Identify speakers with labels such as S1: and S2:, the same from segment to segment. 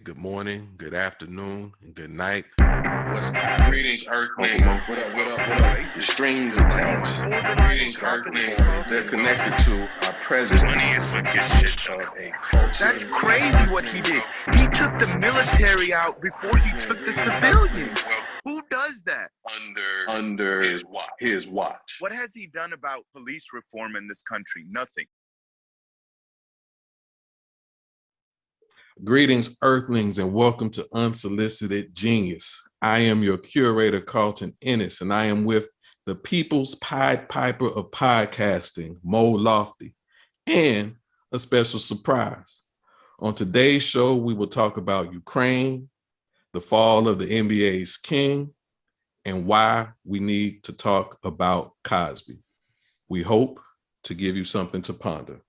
S1: good morning, good afternoon, and good night.
S2: What's greetings, Earthlings? What up, what up, what up? The strings attached. Greetings, Earthlings. They're connected to our present of a culture.
S3: That's crazy what he did. He took the military out before he took the civilians. Who does that?
S2: Under his watch.
S3: What has he done about police reform in this country? Nothing.
S1: Greetings, Earthlings, and welcome to Unsolicited Genius. I am your curator, Carlton Ennis, and I am with the People's Pied Piper of podcasting, Mo Lofty, and a special surprise. On today's show, we will talk about Ukraine, the fall of the NBA's king, and why we need to talk about Cosby. We hope to give you something to ponder.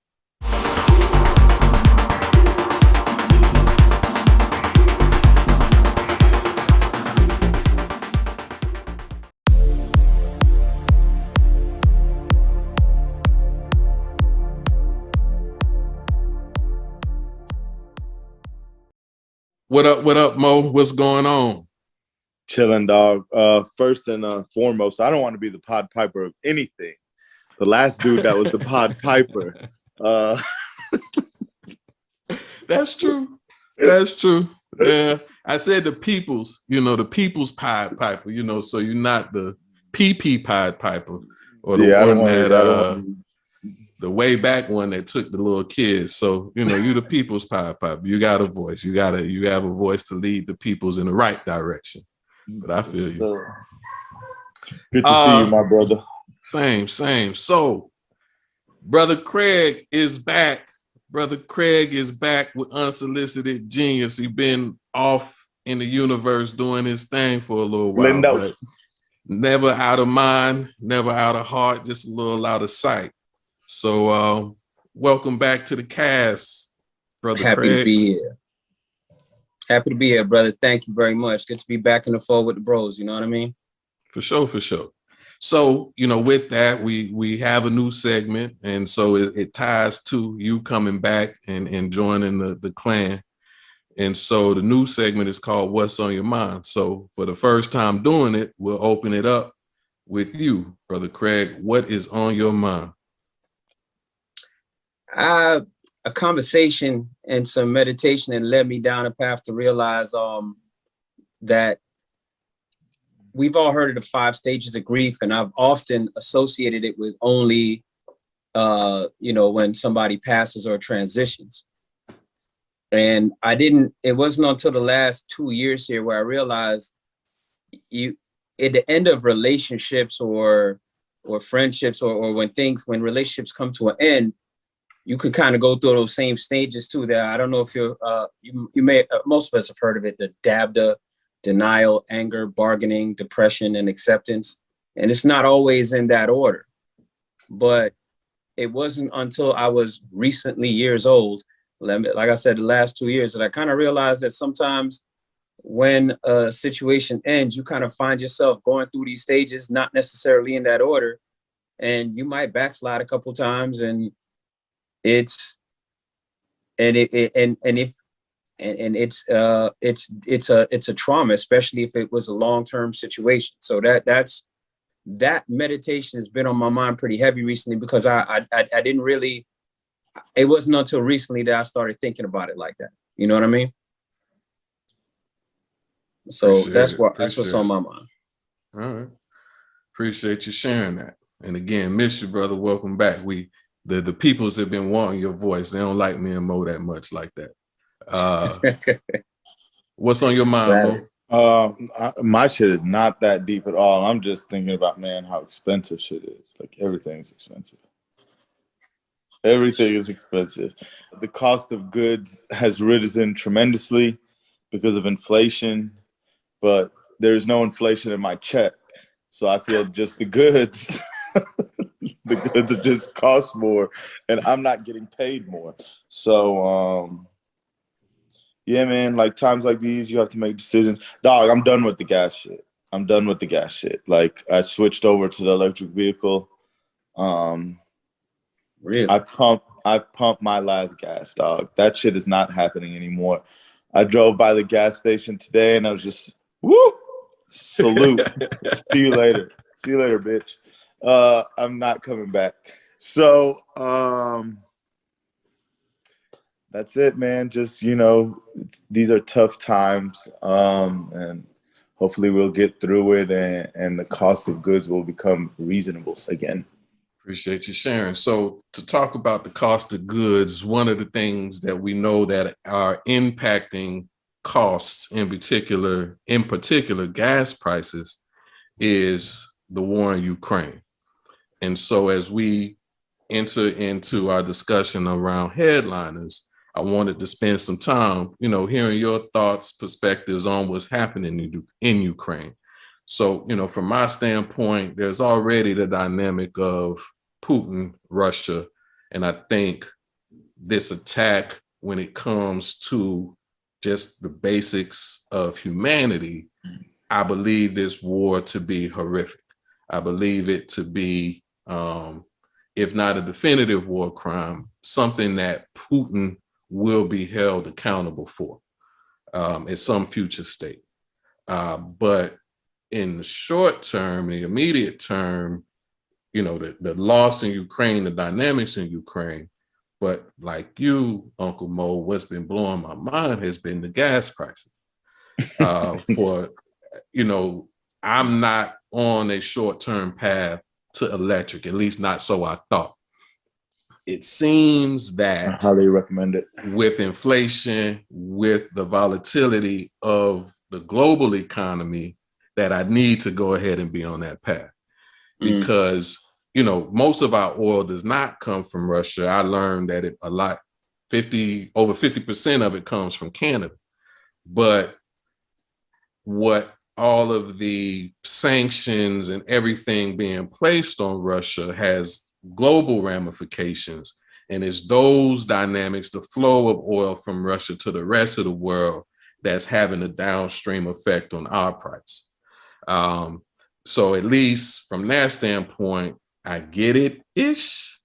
S1: What up, Mo? What's going on?
S4: Chilling, dog. First and foremost, I don't want to be the Pod Piper of anything. The last dude that was the Pod Piper.
S1: That's true. That's true. Yeah, I said the people's, the people's Pied Piper, so you're not the PP Pied Piper or the one that the way back one that took the little kids. So, you the people's Pied Piper. You got a voice. You have a voice to lead the peoples in the right direction. But I feel you.
S4: Good to see you, my brother.
S1: Same. So, Brother Craig is back. Brother Craig is back with Unsolicited Genius. He's been off in the universe doing his thing for a little while. But never out of mind, never out of heart, just a little out of sight. So welcome back to the cast, Brother Craig.
S5: Happy to be here. Happy to be here, brother. Thank you very much. Good to be back in the fold with the bros, you know what I mean?
S1: For sure. So, with that, we have a new segment, and so it ties to you coming back and joining the clan. And so the new segment is called What's on Your Mind. So for the first time doing it, we'll open it up with you, Brother Craig. What is on your mind?
S5: A conversation and some meditation that led me down a path to realize that we've all heard of the 5 stages of grief, and I've often associated it with only, when somebody passes or transitions. And it wasn't until the last 2 years here where I realized at the end of relationships or friendships or when relationships come to an end, you could kind of go through those same stages too. That I don't know if you may, most of us have heard of it, the DABDA, denial, anger, bargaining, depression, and acceptance. And it's not always in that order. But it wasn't until I was recently years old, like I said, the last 2 years, that I kind of realized that sometimes when a situation ends, you kind of find yourself going through these stages, not necessarily in that order. And you might backslide a couple times, and it's a trauma, especially if it was a long-term situation. So that meditation has been on my mind pretty heavy recently, because I didn't really, it wasn't until recently that I started thinking about it like that. You know what I mean? So that's what's on my mind.
S1: All right. Appreciate you sharing that. And again, miss you, brother. Welcome back. The peoples have been wanting your voice. They don't like me and Mo that much like that. What's on your mind, Mo?
S4: My shit is not that deep at all. I'm just thinking about, man, how expensive shit is. Like, everything's expensive. Everything is expensive. The cost of goods has risen tremendously because of inflation, but there's no inflation in my check. So I feel just the goods, the goods have just cost more, and I'm not getting paid more. So, yeah, man, like times like these, you have to make decisions. Dog, I'm done with the gas shit. Like, I switched over to the electric vehicle.
S5: Really?
S4: I've pumped my last gas, dog. That shit is not happening anymore. I drove by the gas station today and I was just, woo, salute. See you later. See you later, bitch. I'm not coming back. So that's it, man. Just, these are tough times. And hopefully we'll get through it and the cost of goods will become reasonable again.
S1: Appreciate you sharing. So to talk about the cost of goods, one of the things that we know that are impacting costs, in particular gas prices, is the war in Ukraine. And so as we enter into our discussion around headliners, I wanted to spend some time, hearing your thoughts, perspectives on what's happening in Ukraine. So, from my standpoint, there's already the dynamic of Putin, Russia, and I think this attack, when it comes to just the basics of humanity, I believe this war to be horrific. I believe it to be, if not a definitive war crime, something that Putin will be held accountable for at some future state. But in the short term, the immediate term, the loss in Ukraine, the dynamics in Ukraine. But like you, Uncle Mo, what's been blowing my mind has been the gas prices. I'm not on a short-term path to electric, at least not so I thought. It seems that
S4: I highly recommend it.
S1: With inflation, with the volatility of the global economy, that I need to go ahead and be on that path. Because, most of our oil does not come from Russia. I learned that over 50% of it comes from Canada. But what all of the sanctions and everything being placed on Russia has global ramifications. And it's those dynamics, the flow of oil from Russia to the rest of the world, that's having a downstream effect on our price. So at least from that standpoint, I get it-ish.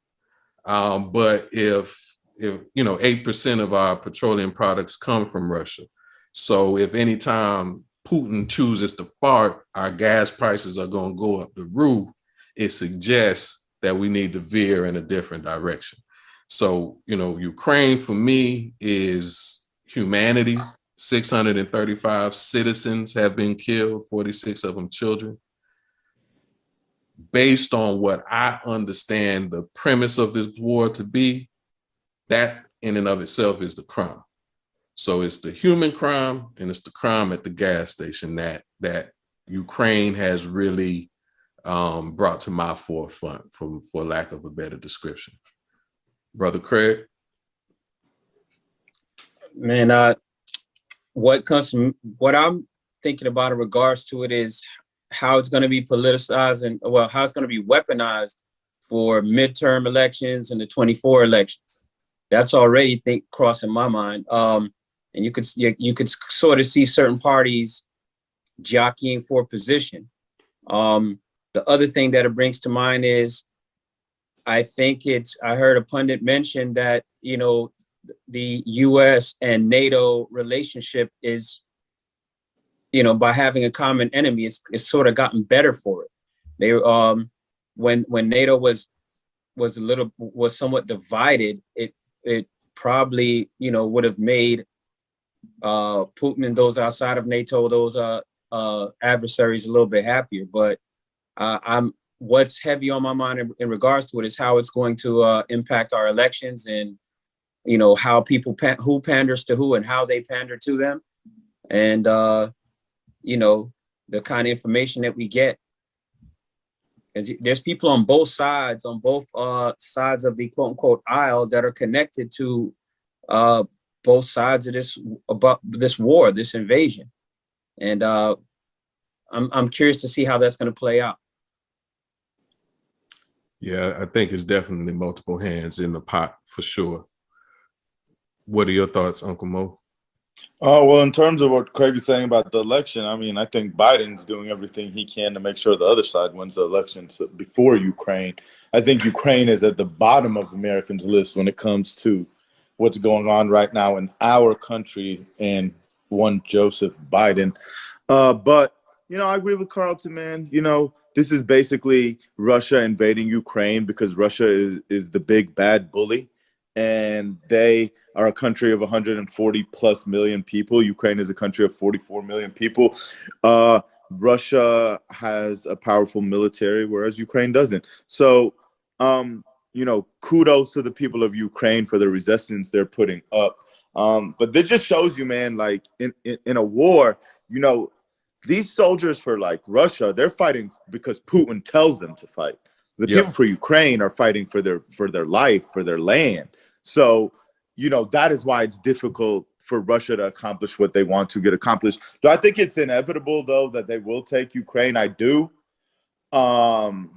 S1: But if 8% of our petroleum products come from Russia. So if any time Putin chooses to fart, our gas prices are going to go up the roof, it suggests that we need to veer in a different direction. So, Ukraine for me is humanity. 635 citizens have been killed, 46 of them children. Based on what I understand the premise of this war to be, that in and of itself is the crime. So it's the human crime and it's the crime at the gas station that Ukraine has really brought to my forefront, for lack of a better description. Brother Craig?
S5: Man, what I'm thinking about in regards to it is how it's going to be politicized and how it's going to be weaponized for midterm elections and the 24 elections. That's already crossing my mind. And you could sort of see certain parties jockeying for position. The other thing that it brings to mind is, I heard a pundit mention that, the US and NATO relationship is, by having a common enemy, it's sort of gotten better for it. They when NATO was somewhat divided, it probably, would have made Putin and those outside of NATO, those adversaries, a little bit happier. But what's heavy on my mind in regards to it is how it's going to impact our elections, and how people who panders to who and how they pander to them, and the kind of information that we get. There's people on both sides of the quote unquote aisle that are connected to both sides of this war, this invasion. And I'm curious to see how that's going to play out.
S1: Yeah, I think it's definitely multiple hands in the pot for sure. What are your thoughts, Uncle Mo?
S4: Oh, well, in terms of what Craig is saying about the election, I think Biden's doing everything he can to make sure the other side wins the election before Ukraine. I think Ukraine is at the bottom of Americans' list when it comes to what's going on right now in our country and one Joseph Biden. But, you know, I agree with Carlton, man. You know, this is basically Russia invading Ukraine because Russia is the big bad bully. And they are a country of 140 plus million people. Ukraine is a country of 44 million people. Russia has a powerful military, whereas Ukraine doesn't. So, you know, kudos to the people of Ukraine for the resistance they're putting up. But this just shows you, man, like in a war, you know, these soldiers for like Russia, they're fighting because Putin tells them to fight. The people for Ukraine are fighting for their life, for their land. So, you know, that is why it's difficult for Russia to accomplish what they want to get accomplished. Do I think it's inevitable, though, that they will take Ukraine? I do. And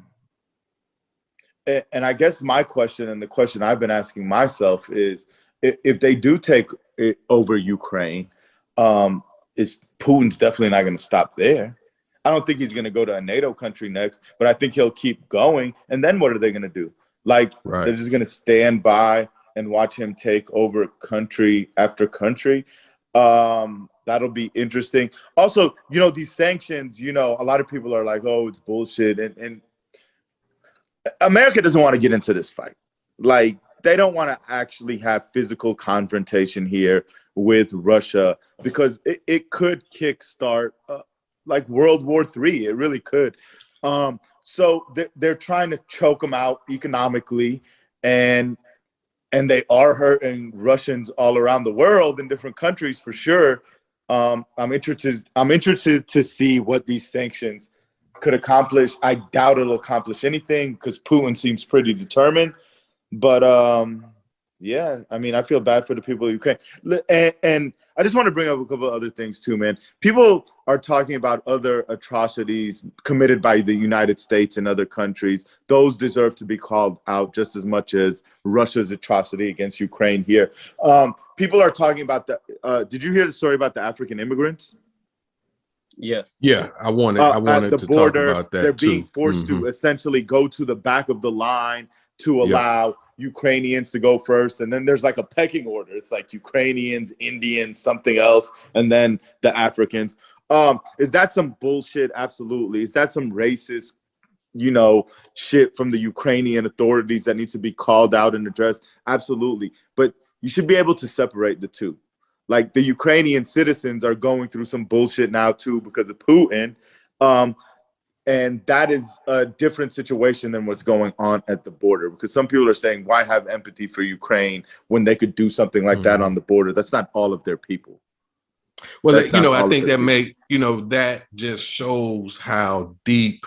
S4: I guess my question, and the question I've been asking myself, is if they do take it over Ukraine, is Putin's definitely not going to stop there. I don't think he's going to go to a NATO country next, but I think he'll keep going. And then what are they going to do? Like, they're just going to stand by and watch him take over country after country. That'll be interesting. Also, you know, these sanctions, you know, a lot of people are like, oh, it's bullshit. And America doesn't want to get into this fight. Like, they don't want to actually have physical confrontation here with Russia because it could kickstart like World War III. It really could. So they're trying to choke them out economically, and they are hurting Russians all around the world in different countries for sure. I'm interested to see what these sanctions could accomplish. I doubt it'll accomplish anything because Putin seems pretty determined. But yeah, I mean, I feel bad for the people of Ukraine. And I just want to bring up a couple of other things too, man. People are talking about other atrocities committed by the United States and other countries. Those deserve to be called out just as much as Russia's atrocity against Ukraine here. People are talking about did you hear the story about the African immigrants?
S5: Yes.
S1: Yeah, I wanted to border, talk about that.
S4: They're being forced to essentially go to the back of the line to allow Ukrainians to go first. And then there's like a pecking order. It's like Ukrainians, Indians, something else, and then the Africans. Is that some bullshit? Absolutely. Is that some racist, you know, shit from the Ukrainian authorities that needs to be called out and addressed? Absolutely. But you should be able to separate the two. Like, the Ukrainian citizens are going through some bullshit now too because of Putin. And that is a different situation than what's going on at the border, because some people are saying, why have empathy for Ukraine when they could do something like that on the border? That's not all of their people.
S1: Well, you know, I think that just shows how deep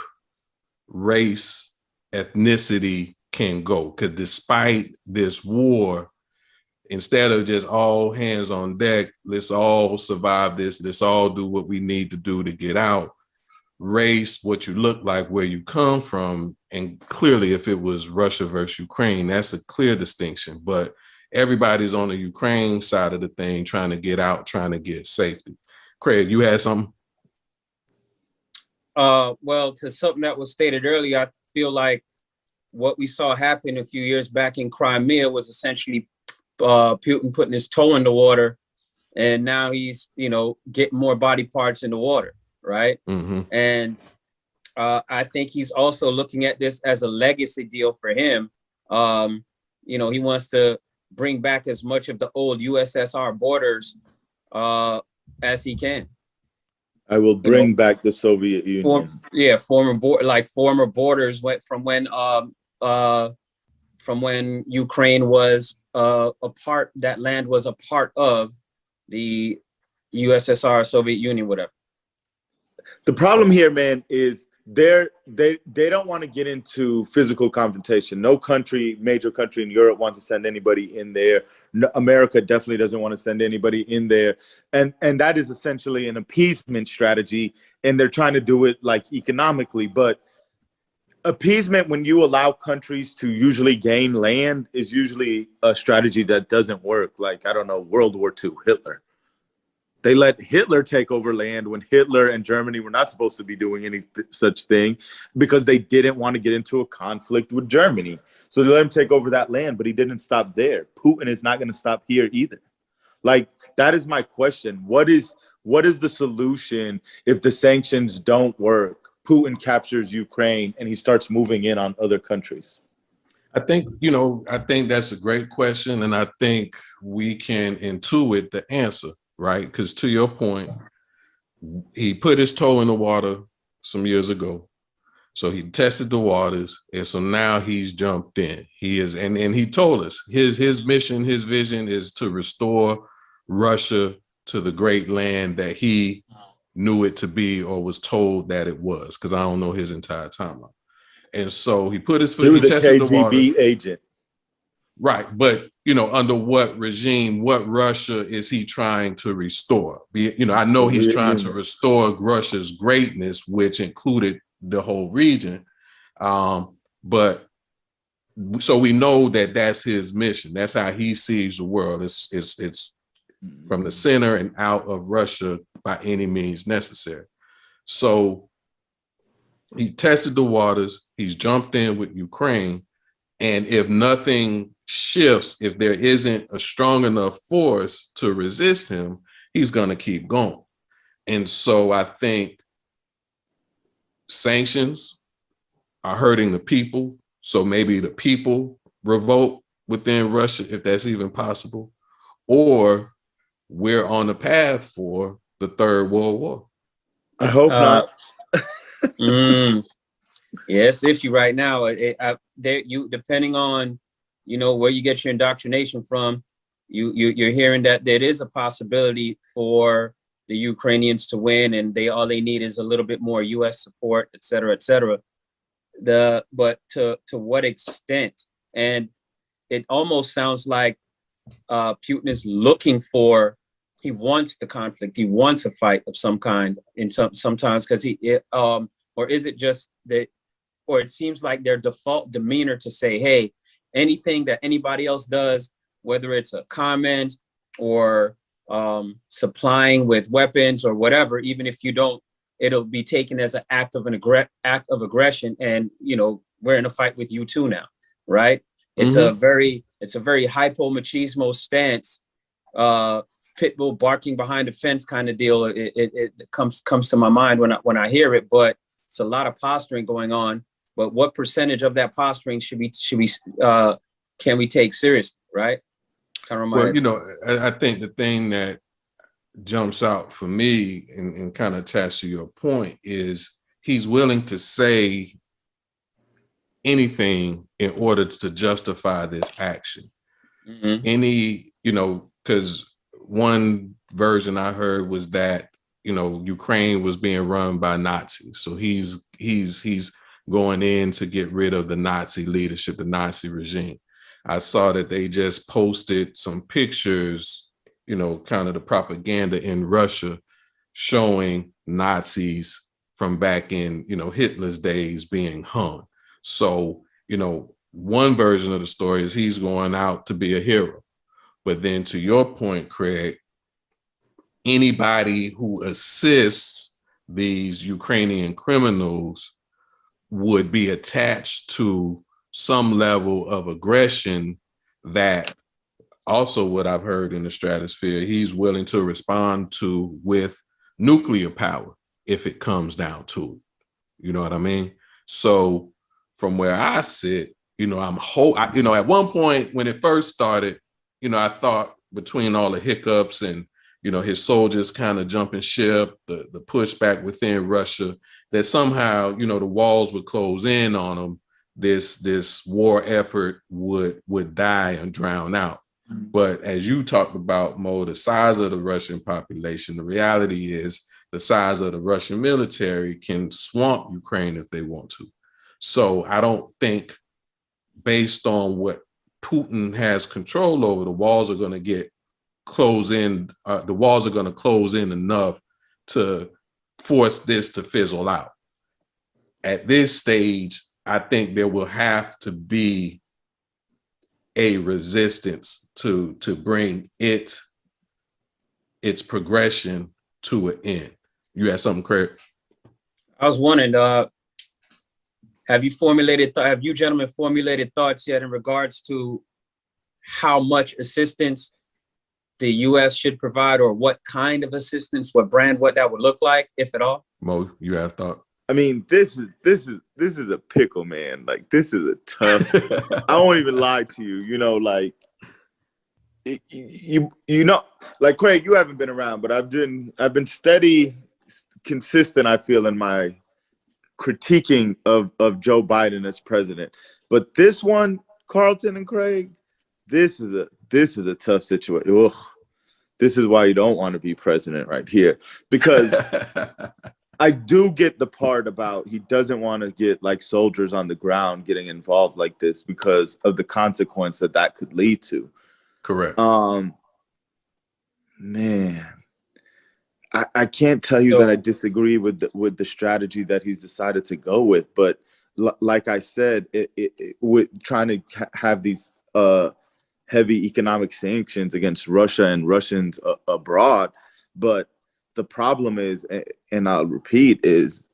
S1: race, ethnicity can go. Because despite this war, instead of just all hands on deck, let's all survive this, let's all do what we need to do to get out. Race, what you look like, where you come from, and clearly if it was Russia versus Ukraine, that's a clear distinction. But everybody's on the Ukraine side of the thing, trying to get out, trying to get safety. Craig, you had something?
S5: Well, to something that was stated earlier, I feel like what we saw happen a few years back in Crimea was essentially Putin putting his toe in the water, and now he's, you know, getting more body parts in the water. Right. And I think he's also looking at this as a legacy deal for him. You know, he wants to bring back as much of the old USSR borders as he can. I will bring back the Soviet Union. Former borders went from when Ukraine was a part, that land was a part of the USSR, Soviet Union, whatever. The problem here, man, is they don't want to get into physical confrontation. No country, major country in Europe wants to send anybody in there. No, America definitely doesn't want to send anybody in there. And that is essentially an appeasement strategy. And they're trying to do it like economically. But appeasement, when you allow countries to usually gain land, is usually a strategy that doesn't work. Like, I don't know, World War II, Hitler. They let Hitler take over land when Hitler and Germany were not supposed to be doing any such thing, because they didn't want to get into a conflict with Germany. So they let him take over that land, but he didn't stop there. Putin is not going to stop here either.
S4: Like, that is my question. What is the solution if the sanctions don't work? Putin captures Ukraine and he starts moving in on other countries.
S1: I think, I think that's a great question. And I think we can intuit the answer, right? Because to your point, he put his toe in the water some years ago. So he tested the waters. And so now he's jumped in. He is, and he told us his mission, his vision is to restore Russia to the great land that he knew it to be or was told that it was, because I don't know his entire timeline. And so he put his foot,
S4: He was a
S1: tested the water.
S4: KGB agent.
S1: Right. But, under what regime, what Russia is he trying to restore? I know he's trying to restore Russia's greatness, which included the whole region. But so we know that that's his mission. That's how he sees the world. It's from the center and out of Russia by any means necessary. So he tested the waters. He's jumped in with Ukraine. And if nothing shifts, if there isn't a strong enough force to resist him, he's going to keep going. And so I think sanctions are hurting the people. So maybe the people revolt within Russia, if that's even possible, or we're on the path for the Third World War.
S4: I hope not.
S5: Yes, if you right now, you depending on, where you get your indoctrination from, you're hearing that there is a possibility for the Ukrainians to win, and all they need is a little bit more U.S. support, et cetera, et cetera. But to what extent? And it almost sounds like Putin is looking for. He wants the conflict. He wants a fight of some kind. Sometimes because or is it just that? Or it seems like their default demeanor to say, hey, anything that anybody else does, whether it's a comment or supplying with weapons or whatever, even if you don't, it'll be taken as an act of aggression. And, we're in a fight with you too now, right? It's a very hypo machismo stance, pit bull barking behind a fence kind of deal. It comes to my mind when I hear it, but it's a lot of posturing going on. But what percentage of that posturing can we take seriously, right?
S1: Well, I think the thing that jumps out for me and kind of attached to your point is he's willing to say anything in order to justify this action. Because one version I heard was that, Ukraine was being run by Nazis. So he's going in to get rid of the Nazi leadership, the Nazi regime. I saw that they just posted some pictures, kind of the propaganda in Russia showing Nazis from back in, Hitler's days being hung. So, one version of the story is he's going out to be a hero. But then to your point, Craig, anybody who assists these Ukrainian criminals would be attached to some level of aggression that also what I've heard in the stratosphere, he's willing to respond to with nuclear power if it comes down to it. You know what I mean? So from where I sit, at one point when it first started, I thought between all the hiccups and, his soldiers kind of jumping ship, the pushback within Russia, that somehow, the walls would close in on them. This war effort would die and drown out. But as you talked about, Mo, the size of the Russian population, the reality is the size of the Russian military can swamp Ukraine if they want to. So I don't think, based on what Putin has control over, the walls are going to close in. The walls are going to close in enough to force this to fizzle out. At this stage, I think there will have to be a resistance to bring its progression to an end. You had something, Craig?
S5: I was wondering, have you gentlemen formulated thoughts yet in regards to how much assistance the U.S. should provide, or what kind of assistance, what brand, what that would look like, if at all?
S1: Mo, you have thought?
S4: I mean, this is a pickle, man. Like, this is a tough. I won't even lie to you. You know, like you know, like Craig, you haven't been around, but I've been steady, consistent. I feel in my critiquing of Joe Biden as president. But this one, Carlton and Craig, this is a tough situation. Ugh. This is why you don't want to be president right here, because I do get the part about he doesn't want to get like soldiers on the ground getting involved like this because of the consequence that could lead to.
S1: Correct.
S4: Man, I can't tell you that I disagree with the strategy that he's decided to go with, but like I said, with trying to have these heavy economic sanctions against Russia and Russians abroad, but the problem is, and I'll repeat, is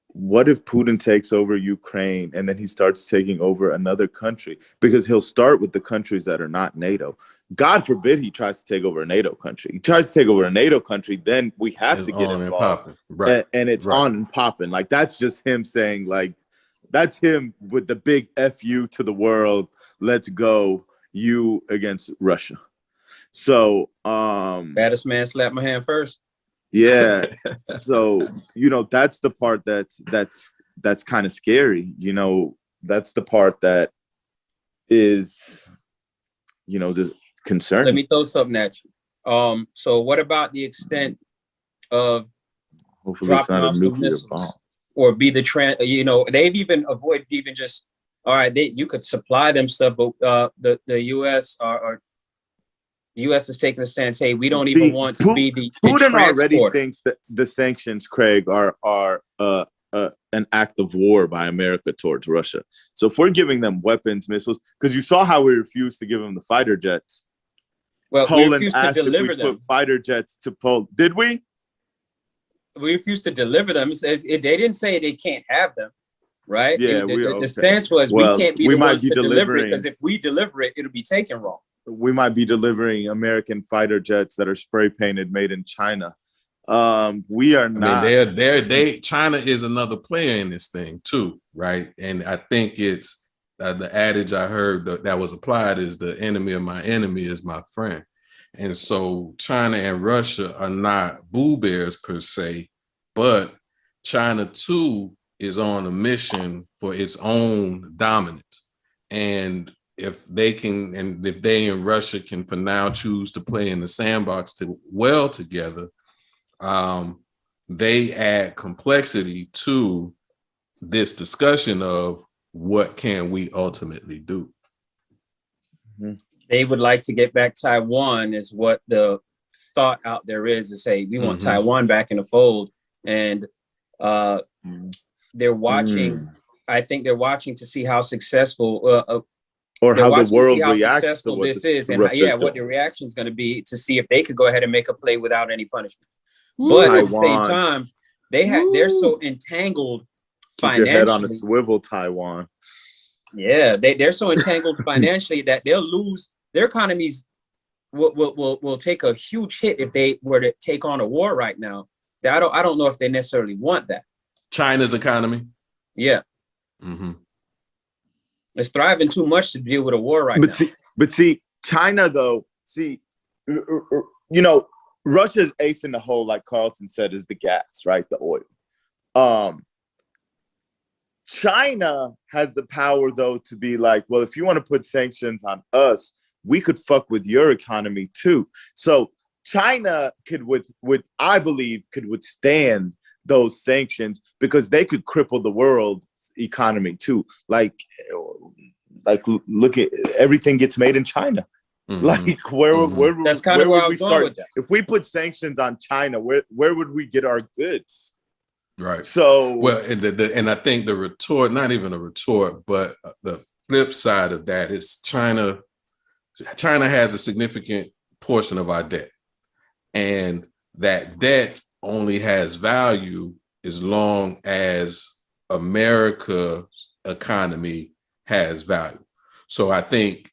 S4: what if Putin takes over Ukraine and then he starts taking over another country? Because he'll start with the countries that are not NATO. God forbid he tries to take over a NATO country. He tries to take over a NATO country, then we have to get involved.
S1: Right.
S4: And it's on and popping. Like, that's just him saying, like, that's him with the big FU to the world. Let's go, you against Russia. So
S5: Baddest man slapped my hand first.
S4: Yeah. So, you know, that's the part that's kind of scary. You know, that's the part that is, you know, the concern.
S5: Let me throw something at you. So what about the extent of
S4: hopefully it's not a nuclear bomb,
S5: or be the you know, they've even avoided even just, all right, you could supply them stuff, but the US or the U.S. is taking a stance. Hey, we don't even want to be the
S4: Putin
S5: transport.
S4: Already thinks that the sanctions, Craig, are an act of war by America towards Russia. So if we're giving them weapons, missiles, because you saw how we refused to give them the fighter jets.
S5: Well,
S4: Poland
S5: we refused to deliver them.
S4: put fighter jets to Poland. Did we?
S5: We refused to deliver them. They didn't say they can't have them, right?
S4: Yeah,
S5: the stance was we can't be the ones to deliver it, because if we deliver it, it'll be taken wrong.
S4: We might be delivering American fighter jets that are spray painted, made in China. We are not.
S1: I mean, China is another player in this thing too, right? And I think it's the adage I heard that was applied is the enemy of my enemy is my friend. And so China and Russia are not boo bears per se, but China too is on a mission for its own dominance. And if they and Russia can for now choose to play in the sandbox together, they add complexity to this discussion of what can we ultimately do.
S5: They would like to get back Taiwan, is what the thought out there is, to say we want Taiwan back in the fold. And they're watching. I think they're watching to see how successful
S4: or how the world reacts to what
S5: this is, and what the reaction is going to be, to see if they could go ahead and make a play without any punishment. But Taiwan, at the same time, they're so entangled financially.
S4: Keep your head on a swivel, Taiwan.
S5: Yeah, they're so entangled financially that they'll lose their economies. Will take a huge hit if they were to take on a war right now. I don't know if they necessarily want that.
S1: China's economy.
S5: Yeah.
S1: Mm-hmm.
S5: It's thriving too much to deal with a war right now.
S4: But see, China though, you know, Russia's ace in the hole, like Carlton said, is the gas, right? The oil. China has the power though to be like, well, if you want to put sanctions on us, we could fuck with your economy too. So China I believe could withstand those sanctions because they could cripple the world's economy too. Like look at everything gets made in China. Mm-hmm. Like where
S5: that's kind of where I was going with that.
S4: If we put sanctions on China, where would we get our goods?
S1: Right.
S4: So
S1: well, and I think the retort, not even a retort, but the flip side of that is China has a significant portion of our debt, and that debt only has value as long as America's economy has value. So I think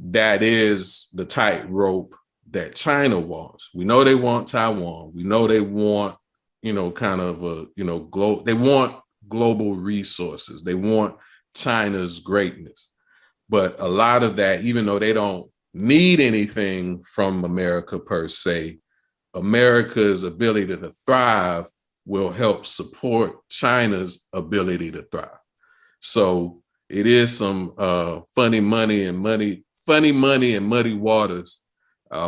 S1: that is the tightrope that China wants. We know they want Taiwan. We know they want, kind of they want global resources. They want China's greatness. But a lot of that, even though they don't need anything from America per se, America's ability to thrive will help support China's ability to thrive. So it is some funny money and muddy waters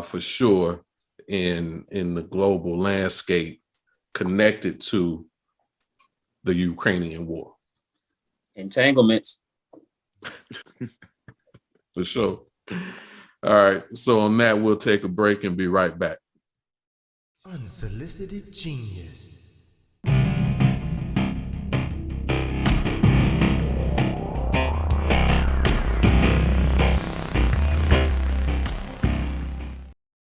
S1: for sure in the global landscape connected to the Ukrainian war.
S5: Entanglements.
S1: For sure. All right. So on that, we'll take a break and be right back.
S6: Unsolicited Genius.